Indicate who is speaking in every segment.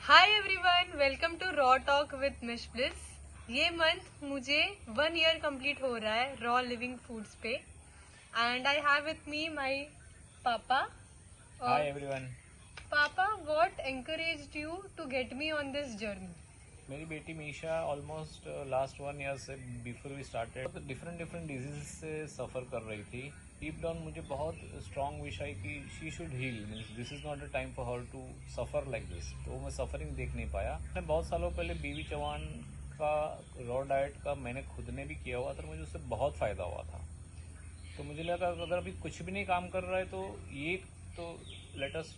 Speaker 1: Hi everyone, welcome to raw talk with Mish Bliss. ये month मुझे 1 year complete हो रहा है रॉ लिविंग फूड्स पे and I have with me my papa.
Speaker 2: Hi everyone.
Speaker 1: Papa, what encouraged you to get me on this journey?
Speaker 2: मेरी बेटी Misha almost last 1 year से before we started different disease से suffer कर रही थी। Deep down मुझे बहुत स्ट्रांग विश आई कि she should heal, means this is not a time for her to suffer like this. तो मैं सफ़रिंग देख नहीं पाया। मैं बहुत सालों पहले बीवी चौहान का रॉ डाइट का मैंने खुद ने भी किया हुआ था, मुझे उससे बहुत फ़ायदा हुआ था। तो मुझे लगा अगर अभी कुछ भी नहीं काम कर रहा है तो ये तो let us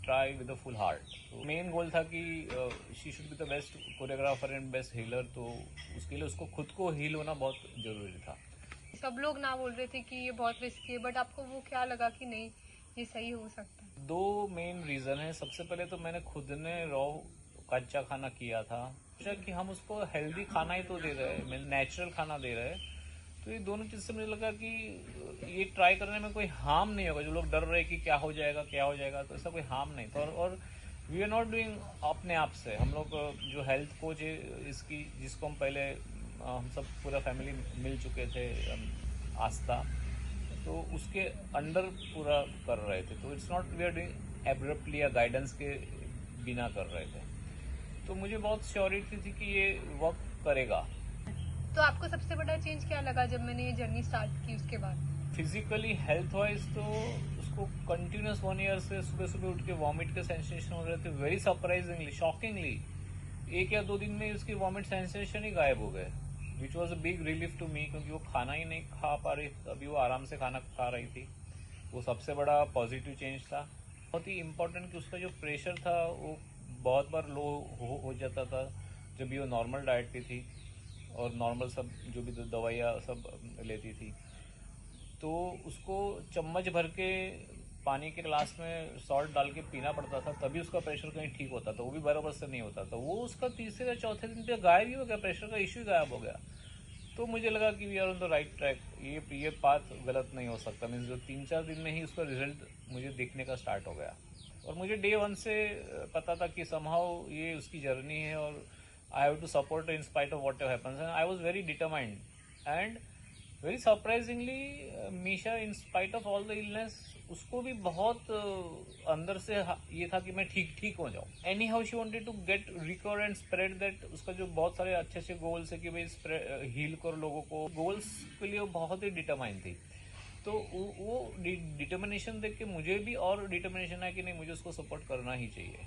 Speaker 2: try with a full heart. तो मेन गोल था कि she should be the best choreographer and best healer. तो उसके लिए उसको खुद को हील होना बहुत ज़रूरी था।
Speaker 1: सब लोग ना बोल रहे थे कि ये बहुत रिस्की है, बट आपको वो क्या लगा कि नहीं, ये सही हो सकता है?
Speaker 2: 2 मेन रीज़न है। सबसे पहले तो मैंने खुद ने रॉ कच्चा खाना किया था, सोचा कि हम उसको हेल्दी खाना ही तो दे रहे हैं, नेचुरल खाना दे रहे हैं। तो ये दोनों चीज़ से मुझे लगा कि ये ट्राई करने में कोई हार्म नहीं होगा। जो लोग डर रहे कि क्या हो जाएगा, तो ऐसा कोई हार्म नहीं था। और वी आर नॉट डूइंग अपने आप से। हम लोग जो हेल्थ कोच है इसकी, जिसको हम पहले हम सब पूरा फैमिली मिल चुके थे, आस्था, तो उसके अंडर पूरा कर रहे थे। तो it's not we are doing abruptly या गाइडेंस के बिना कर रहे थे। तो मुझे बहुत श्योरिटी थी कि ये वर्क करेगा।
Speaker 1: तो आपको सबसे बड़ा चेंज क्या लगा जब मैंने ये जर्नी स्टार्ट की उसके बाद?
Speaker 2: फिजिकली हेल्थ वाइज तो उसको कंटिन्यूस 1 ईयर से सुबह सुबह उठ के वॉमिट के सेंसेशन हो रहे थे। वेरी सरप्राइजिंगली, शॉकिंगली 1 या 2 दिन में उसकी वॉमिट सेंसेशन ही गायब हो गए, which was a big relief to me, क्योंकि वो खाना ही नहीं खा पा रही थी। अभी वो आराम से खाना खा रही थी। वो सबसे बड़ा पॉजिटिव चेंज था। बहुत ही इम्पोर्टेंट कि उसका जो प्रेशर था वो बहुत बार लो हो जाता था जब भी वो नॉर्मल डाइट पे थी और नॉर्मल सब जो भी दवाइयाँ सब लेती थी। तो उसको चम्मच भर के पानी के गिलास में सॉल्ट डाल के पीना पड़ता था, तभी उसका प्रेशर कहीं ठीक होता था। वो भी बराबर से नहीं होता था। वो उसका तीसरे या चौथे दिन पे गायब ही हो गया, प्रेशर का इश्यू गायब हो गया। तो मुझे लगा कि we are on the right track. ये पाथ गलत नहीं हो सकता। मीन्स जो 3-4 दिन में ही उसका रिजल्ट मुझे दिखने का स्टार्ट हो गया। और मुझे डे 1 से पता था कि समहाउ ये उसकी जर्नी है और I have to support in spite of whatever happens. I was very determined and very surprisingly Misha, in spite of all the illness, उसको भी बहुत अंदर से ये था कि मैं ठीक हो जाऊं। Anyhow she wanted to get recover and spread that. उसका जो बहुत सारे अच्छे गोल्स है कि भाई हील करो लोगों को, गोल्स के लिए वो बहुत ही डिटरमाइन थी। तो वो डिटर्मिनेशन देख के मुझे भी और डिटर्मिनेशन है कि नहीं, मुझे उसको सपोर्ट करना ही चाहिए।